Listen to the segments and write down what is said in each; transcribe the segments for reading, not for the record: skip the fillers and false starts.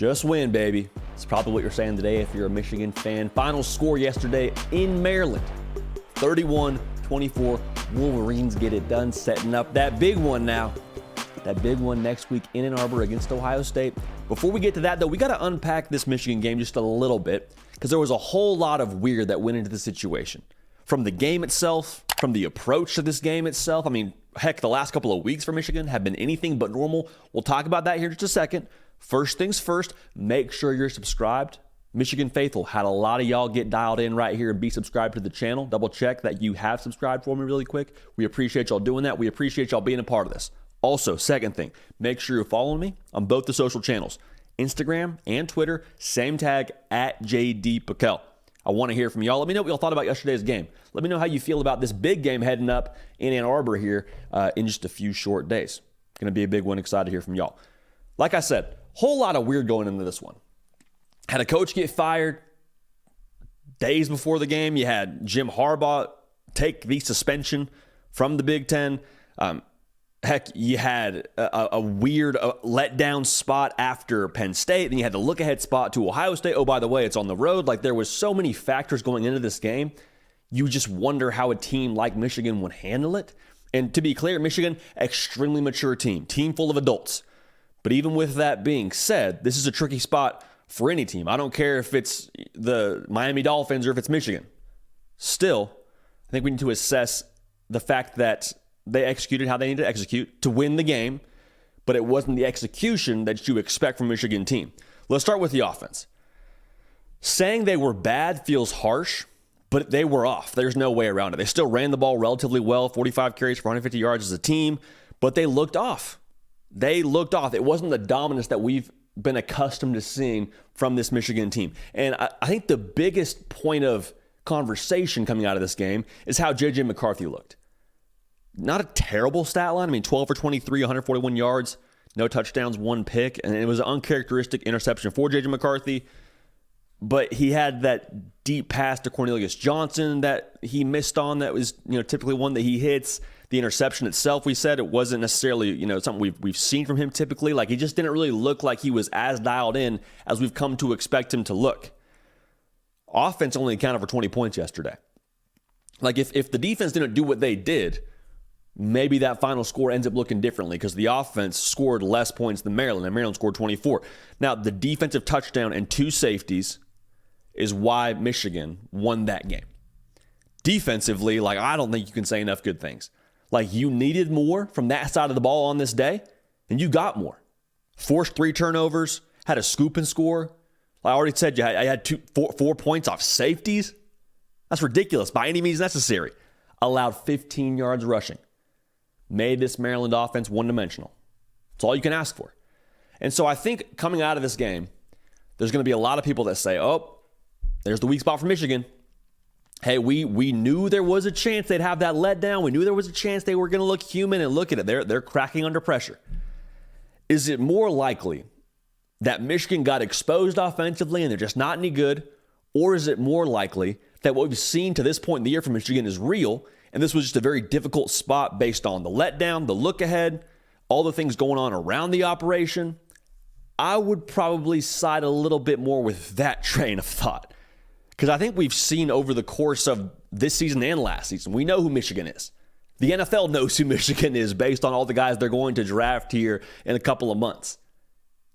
Just win, baby. It's probably what you're saying today if you're a Michigan fan. Final score yesterday in Maryland, 31-24. Wolverines get it done, setting up that big one now. That big one next week in Ann Arbor against Ohio State. Before we get to that, though, we got to unpack this Michigan game just a little bit because there was a whole lot of weird that went into the situation. From the game itself, from the approach to this game itself. I mean, heck, the last couple of weeks for Michigan have been anything but normal. We'll talk about that here in just a second. First things first, make sure you're subscribed. Michigan Faithful, had a lot of y'all get dialed in right here and be subscribed to the channel. Double check that you have subscribed for me really quick. We appreciate y'all doing that. We appreciate y'all being a part of this. Also, second thing, make sure you're following me on both the social channels, Instagram and Twitter, same tag at JD Pickell. I want to hear from y'all. Let me know what y'all thought about yesterday's game. Let me know how you feel about this big game heading up in Ann Arbor here in just a few short days. Going to be a big one. Excited to hear from y'all. Like I said, whole lot of weird going into this one. Had a coach get fired days before the game. You had Jim Harbaugh take the suspension from the Big Ten. Heck, you had a weird letdown spot after Penn State. Then you had the look-ahead spot to Ohio State. Oh, by the way, it's on the road. Like, there was so many factors going into this game. You just wonder how a team like Michigan would handle it. And to be clear, Michigan, extremely mature team full of adults. But even with that being said, this is a tricky spot for any team. I don't care if it's the Miami Dolphins or if it's Michigan. Still, I think we need to assess the fact that they executed how they needed to execute to win the game, but it wasn't the execution that you expect from a Michigan team. Let's start with the offense. Saying they were bad feels harsh, but they were off. There's no way around it. They still ran the ball relatively well, 45 carries for 150 yards as a team, but they looked off. They looked off. It wasn't the dominance that we've been accustomed to seeing from this Michigan team. And I think the biggest point of conversation coming out of this game is how J.J. McCarthy looked. Not a terrible stat line. I mean, 12 for 23, 141 yards, no touchdowns, one pick. And it was an uncharacteristic interception for J.J. McCarthy. But he had that deep pass to Cornelius Johnson that he missed on that was, typically one that he hits. The interception itself, we said, it wasn't necessarily, something we've seen from him typically. Like, he just didn't really look like he was as dialed in as we've come to expect him to look. Offense only accounted for 20 points yesterday. Like, if the defense didn't do what they did, maybe that final score ends up looking differently because the offense scored less points than Maryland, and Maryland scored 24. Now, the defensive touchdown and two safeties is why Michigan won that game. Defensively, I don't think you can say enough good things. You needed more from that side of the ball on this day, and you got more. Forced 3 turnovers, had a scoop and score. I already said I had 4 points off safeties. That's ridiculous by any means necessary. Allowed 15 yards rushing. Made this Maryland offense one-dimensional. That's all you can ask for. And so I think coming out of this game, there's going to be a lot of people that say, oh, there's the weak spot for Michigan. Hey, we knew there was a chance they'd have that letdown. We knew there was a chance they were going to look human, and look at it. They're cracking under pressure. Is it more likely that Michigan got exposed offensively and they're just not any good? Or is it more likely that what we've seen to this point in the year from Michigan is real, and this was just a very difficult spot based on the letdown, the look ahead, all the things going on around the operation? I would probably side a little bit more with that train of thought. Because I think we've seen over the course of this season and last season, we know who Michigan is. The NFL knows who Michigan is based on all the guys they're going to draft here in a couple of months.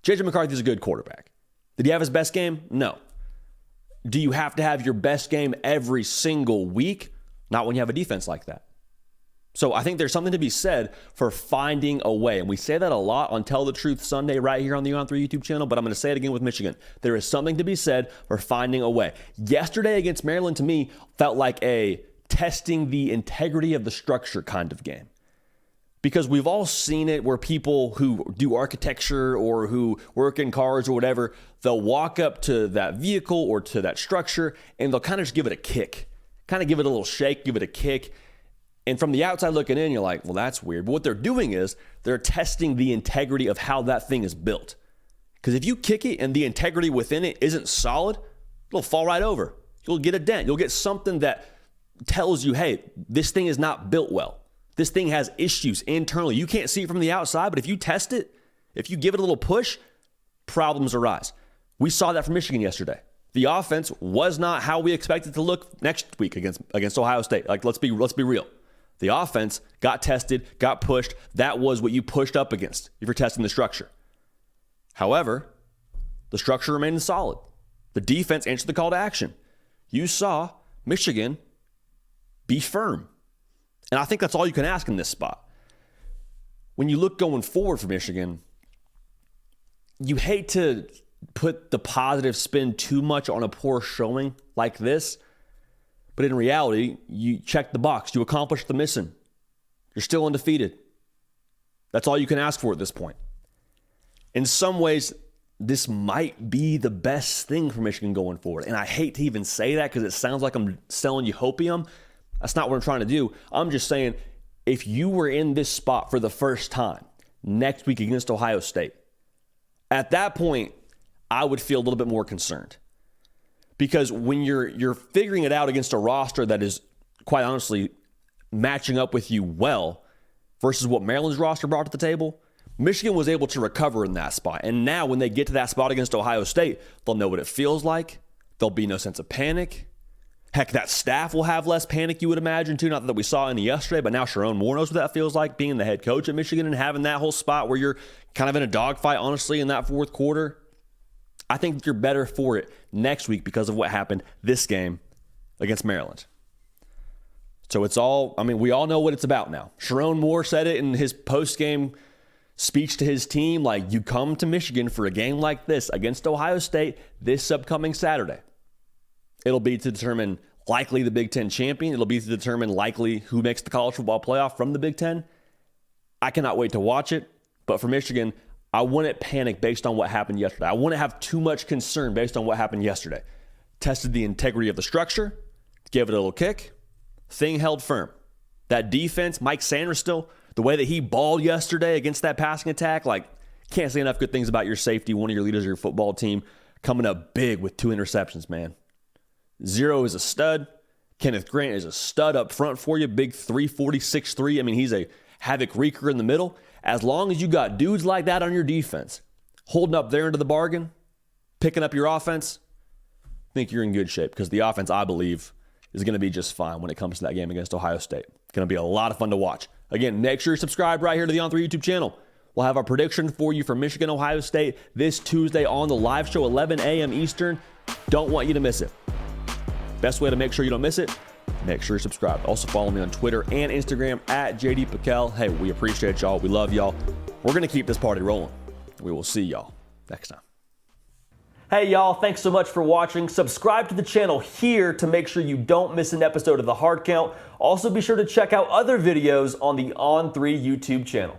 J.J. McCarthy's a good quarterback. Did he have his best game? No. Do you have to have your best game every single week? Not when you have a defense like that. So I think there's something to be said for finding a way. And we say that a lot on Tell the Truth Sunday right here on the On3 YouTube channel, but I'm going to say it again with Michigan. There is something to be said for finding a way. Yesterday against Maryland, to me, felt like a testing the integrity of the structure kind of game. Because we've all seen it where people who do architecture or who work in cars or whatever, they'll walk up to that vehicle or to that structure and they'll kind of just give it a kick. Kind of give it a little shake, give it a kick. And from the outside looking in, you're like, well, that's weird. But what they're doing is they're testing the integrity of how that thing is built. Because if you kick it and the integrity within it isn't solid, it'll fall right over. You'll get a dent. You'll get something that tells you, hey, this thing is not built well. This thing has issues internally. You can't see it from the outside, but if you test it, if you give it a little push, problems arise. We saw that from Michigan yesterday. The offense was not how we expected to look next week against Ohio State. Like, let's be real. The offense got tested, got pushed. That was what you pushed up against if you're testing the structure. However, the structure remained solid. The defense answered the call to action. You saw Michigan be firm. And I think that's all you can ask in this spot. When you look going forward for Michigan, you hate to put the positive spin too much on a poor showing like this. But in reality, you check the box. You accomplished the mission. You're still undefeated. That's all you can ask for at this point. In some ways, this might be the best thing for Michigan going forward. And I hate to even say that because it sounds like I'm selling you hopium. That's not what I'm trying to do. I'm just saying, if you were in this spot for the first time next week against Ohio State, at that point, I would feel a little bit more concerned. Because when you're figuring it out against a roster that is, quite honestly, matching up with you well versus what Maryland's roster brought to the table, Michigan was able to recover in that spot. And now when they get to that spot against Ohio State, they'll know what it feels like. There'll be no sense of panic. Heck, that staff will have less panic, you would imagine, too. Not that we saw any yesterday, but now Sherrone more knows what that feels like, being the head coach at Michigan and having that whole spot where you're kind of in a dogfight, honestly, in that fourth quarter. I think you're better for it next week because of what happened this game against Maryland. So it's all, we all know what it's about now. Sherrone Moore said it in his post-game speech to his team, like, you come to Michigan for a game like this against Ohio State this upcoming Saturday. It'll be to determine likely the Big Ten champion. It'll be to determine likely who makes the college football playoff from the Big Ten. I cannot wait to watch it. But for Michigan, I wouldn't panic based on what happened yesterday. I wouldn't have too much concern based on what happened yesterday. Tested the integrity of the structure, gave it a little kick, thing held firm. That defense, Mike Sanders still, the way that he balled yesterday against that passing attack, like, can't say enough good things about your safety, one of your leaders of your football team, coming up big with 2 interceptions, man. Zero is a stud. Kenneth Grant is a stud up front for you, big 340, 6'3". He's a havoc wreaker in the middle. As long as you got dudes like that on your defense, holding up there into the bargain, picking up your offense, I think you're in good shape because the offense, I believe, is going to be just fine when it comes to that game against Ohio State. Going to be a lot of fun to watch. Again, make sure you're subscribed right here to the On3 YouTube channel. We'll have our prediction for you for Michigan, Ohio State this Tuesday on the live show, 11 a.m. Eastern. Don't want you to miss it. Best way to make sure you don't miss it, make sure you're subscribed. Also follow me on Twitter and Instagram at JD Piquel. Hey, we appreciate y'all. We love y'all. We're going to keep this party rolling. We will see y'all next time. Hey, y'all. Thanks so much for watching. Subscribe to the channel here to make sure you don't miss an episode of The Hard Count. Also, be sure to check out other videos on the On3 YouTube channel.